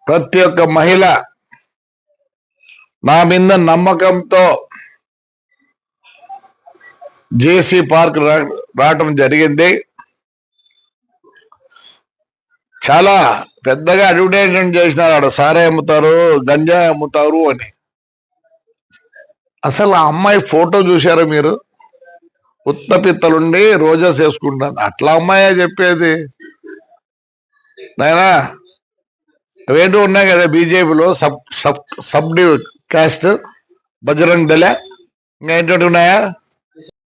ప్రతి ఒక్క మహిళ నా మీద నమ్మకంతో జేసీ పార్క్ రావటం జరిగింది. చాలా పెద్దగా అడ్వర్టైజ్మెంట్ చేసినారు, ఆడ సారే అమ్ముతారు, గంజాయి అమ్ముతారు అని. అసలు ఆ అమ్మాయి ఫోటో చూశారా మీరు? ఉత్తపిత్తలుండి రోజాస్ వేసుకుంటాను. అట్లా అమ్మాయే చెప్పేది. నాయనా అవేంటో ఉన్నాయి కదా బీజేపీలో సబ్ కాస్ట్, బజరంగ్ దళ, ఇంకా ఏంటంటే ఉన్నాయా,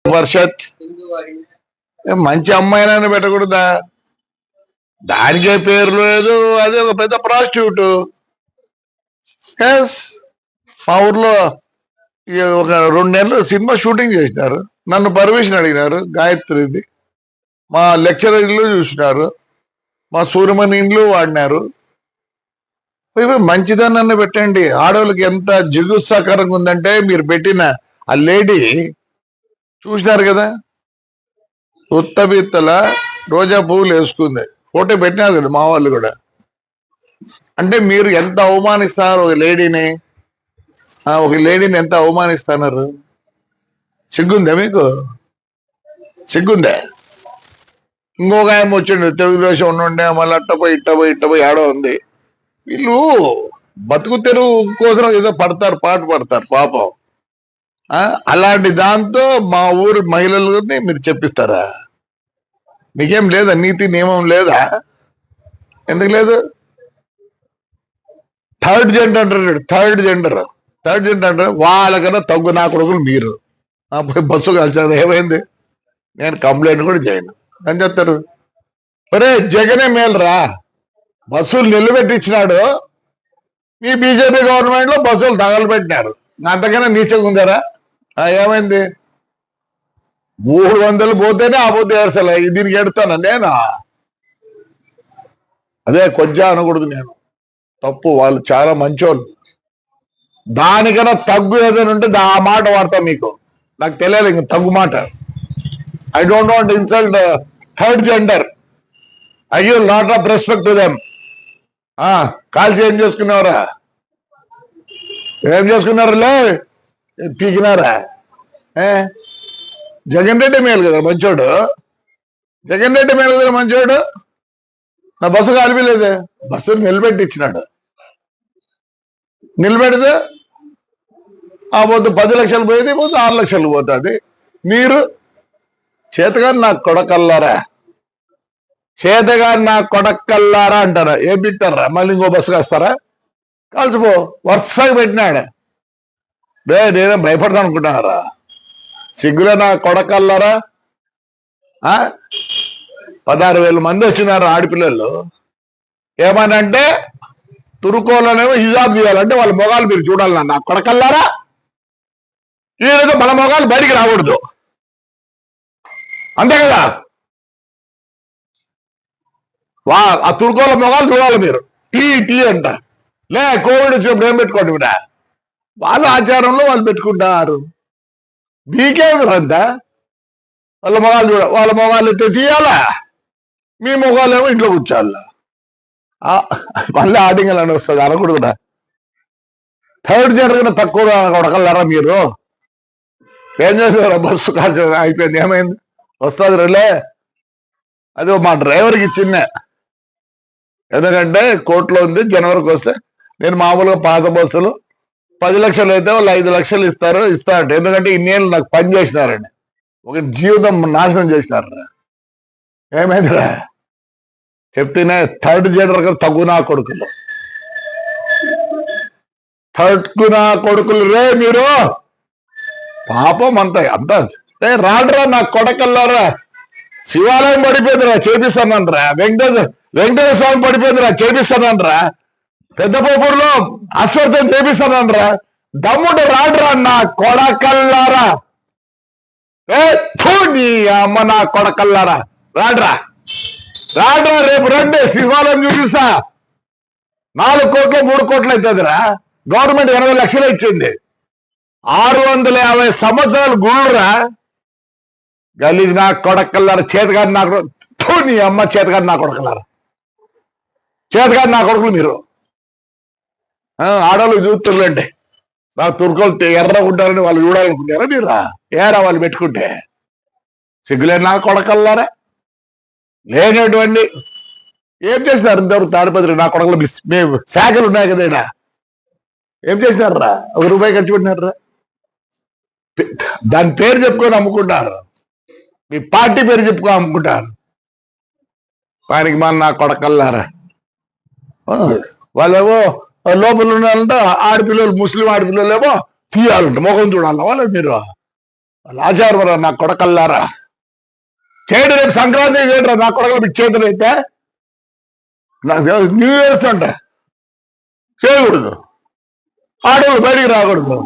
పరిషత్. మంచి అమ్మాయినని పెట్టకూడదా? దానికే పేరు లేదు. అదే ఒక పెద్ద ప్రాస్టిట్యూట్. మా ఊర్లో ఒక 2 నెలలు సినిమా షూటింగ్ చేసినారు. నన్ను పర్మిషన్ అడిగినారు. గాయత్రిది మా లెక్చరర్ ఇల్లు చూసినారు, మా సూర్యమణి ఇండ్లు వాడినారు. మంచిదన్న పెట్టండి. ఆడవాళ్ళకి ఎంత జిగుత్సాకరంగా ఉందంటే మీరు పెట్టిన ఆ లేడీ చూసినారు కదా, ఉత్తబిత్తల రోజా పువ్వులు వేసుకుంది. ఫోటో పెట్టినారు కదా మా వాళ్ళు కూడా. అంటే మీరు ఎంత అవమానిస్తున్నారు ఒక లేడీని ఎంత అవమానిస్తున్నారు? సిగ్గుందా మీకు? సిగ్గుందా? ఇంకొక ఆయన వచ్చిండు, తెలుగుదేశం ఉండే, మళ్ళీ ఇట్టపోయి ఆడో ఉంది. వీళ్ళు బతుకు తెరువు కోసం ఏదో పాట పడతారు పాపం. అలాంటి దాంతో మా ఊరు మహిళలని మీరు చెప్పిస్తారా? మీకేం లేదా? నీతి నియమం లేదా? ఎందుకు లేదు? థర్డ్ జెండర్ అంటారు. వాళ్ళకన్నా తగ్గు నా కొడుకులు మీరు. పోయి బస్సు కలిసారు, ఏమైంది? నేను కంప్లైంట్ కూడా చేయను అని చెప్తారు. ఒరే జగనే మేలురా, బస్సులు నిలబెట్టించినాడు. మీ బీజేపీ గవర్నమెంట్ లో బస్సులు తగలబెట్టినారు. అంతకన్నా నీచంగా ఉందారా? ఏమైంది? 300 పోతేనే ఆ పొద్దు ఏడ్చలే, దీనికి ఎడతాను నేను. అదే కొంచెం అనకూడదు నేను, తప్పు. వాళ్ళు చాలా మంచోళ్ళు. దానికన్నా తగ్గు ఏదైనా ఉంటే ఆ మాట వాడతా. మీకు నాకు తెలియాలి ఇంక తగ్గు మాట. I don't want insult third gender. I give lot of respect to them. కాల్చి ఏం చేసుకున్నారా? ఏం చేసుకున్నారులే, పీకినారా? జగన్ రెడ్డి మేలు కదా మంచోడు. నా బస్సు కాలిపోలేదే, బస్సు నిలబెట్టించినాడు. నిలబెడితే ఆ పొద్దు 10 లక్షలు పోయేది, పొద్దు 6 లక్షలు పోతుంది. మీరు చేతగాని నా కొడకల్లారా అంటారా? ఏం పెట్టారా? మళ్ళీ ఇంకో బస్సు కాస్తారా? కాల్చిపో. వరుసగా పెట్టినాడు. నేనే భయపడతాను అనుకుంటున్నారా? సిగ్గులే నా కొడకల్లారా. 16,000 మంది వచ్చినారు ఆడపిల్లలు. ఏమనంటే తురుకోలోనేమో హిజాబ్ చేయాలంటే వాళ్ళ మొగాలు మీరు చూడాలి. నా కొడకల్లారా, ఈరోజు మన మొగాలు బయటికి రాకూడదు, అంతే కదా? ఆ తురుకోల మొగాలు చూడాలి మీరు. టీ అంట. కోవిడ్ వచ్చినప్పుడు ఏం పెట్టుకోండి మీరు? వాళ్ళ ఆచారంలో వాళ్ళు పెట్టుకుంటారు. మీకేమిరంతా? వాళ్ళ మొగాలు ఎత్తే తీయాలా, మీ మొగాలు ఏమో ఇంట్లో కూర్చోాలా. మళ్ళీ ఆడింగల్ అని వస్తుంది, అనకూడదురా. థర్డ్ జనరేషన్ తక్కువ కొడకల్లారా మీరు? ఏం చేస్తారా? బస్సు కాల్చ అయిపోయింది, ఏమైంది? వస్తుంది రేలే. అది మా డ్రైవర్కి చిన్న, ఎందుకంటే కోర్టులో ఉంది. జనవరికి వస్తే నేను మామూలుగా పాత బస్సులు 10 లక్షలు అయితే వాళ్ళు 5 లక్షలు ఇస్తారట. ఎందుకంటే ఇన్నేళ్ళు నాకు పని చేసినారండి, ఒక జీవితం నాశనం చేసినారా. ఏమైందిరా చెప్తేనే? థర్డ్ జెండర్ తగ్గునా కొడుకులు రే మీరు. పాపం అంత రాడురా నా కొడకల్లారా. శివాలయం పడిపోయిందిరా, చేపిస్తానంటరా. వెంకటేశ్వర స్వామి పడిపోయిందిరా, చేపిస్తానంటరా. పెద్దపోపూరులో అశ్వర్థం చేపిస్తానంటరా. దమ్ముడు రాడురా నా కొడకల్లారా. నీ అమ్మ నా కొడకల్లారా, రాడ్రా. రేపు రండి, శివాలయం చూపిస్తా. 4 కోట్లు 3 కోట్లు అవుతుందిరా. గవర్నమెంట్ 80 లక్షలు ఇచ్చింది. 650 సంవత్సరాలు గుళ్ళురా. గలీజ్ నా కొడకల్లారా. చేతగాని నా నీ అమ్మ చేతగాని నా కొడకల్లారా. చేతగాని నా కొడుకులు మీరు. ఆడవాళ్ళు చూస్తుర్రండి నా తుర్కలు ఎర్రగా ఉంటారని వాళ్ళు చూడాలనుకుంటారా మీరు ఏరా వాళ్ళు పెట్టుకుంటే సిగ్గులేని నా కొడకల్లారా లేనటువంటి ఏం చేసినారు ఇంతవరకు తాడిపత్రి నా కొడకలు మేము శాఖలు ఉన్నాయి కదా ఇక్కడ ఏం చేసినారా ₹1 ఖర్చు పెట్టినారా దాని పేరు చెప్పుకొని అమ్ముకుంటారు మీ పార్టీ పేరు చెప్పుకొని అమ్ముకుంటారు వానికి మన నా కొడకల్లారా వాళ్ళేమో లోపల ఉండాలంటే ఆడపిల్లలు ముస్లిం ఆడపిల్లలు ఏమో తీయాలంట ముఖం చూడాలి వాళ్ళు మీరు వాళ్ళ ఆచారం నా కొడకల్లారా చేయడం రేపు సంక్రాంతి చేయడరా నా కొడకలు మీకు చేతులు అయితే నాకు న్యూ ఇయర్స్ అంట చేయకూడదు ఆడవాళ్ళు బయటికి రాకూడదు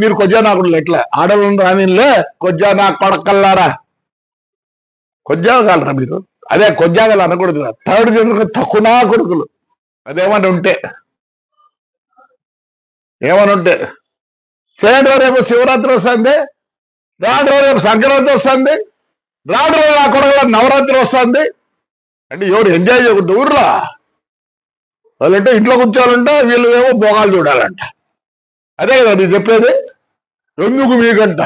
మీరు కొజ్జా నాకుడు ఎట్లా ఆడవాళ్ళు రానిలే కొజ్జా నా కొడకల్లారా కొజ్జాగలరా మీరు అదే కొజ్జాగలు అనకూడదు థర్డ్ జనరేషన్ తక్కువ నా కొడుకులు అదేమని ఉంటే చేయండి రేపు శివరాత్రి వస్తుంది రాడు రేపు సంక్రాంతి వస్తుంది రాడు నా కొడుకు నవరాత్రి వస్తుంది అంటే ఎవరు ఎంజాయ్ చేయకూడదు ఊర్లో వాళ్ళంటే ఇంట్లో కూర్చోవాలంటే వీళ్ళు ఏమో భోగాలు చూడాలంట అదే కదా మీరు చెప్పేది ఎందుకు మీకంట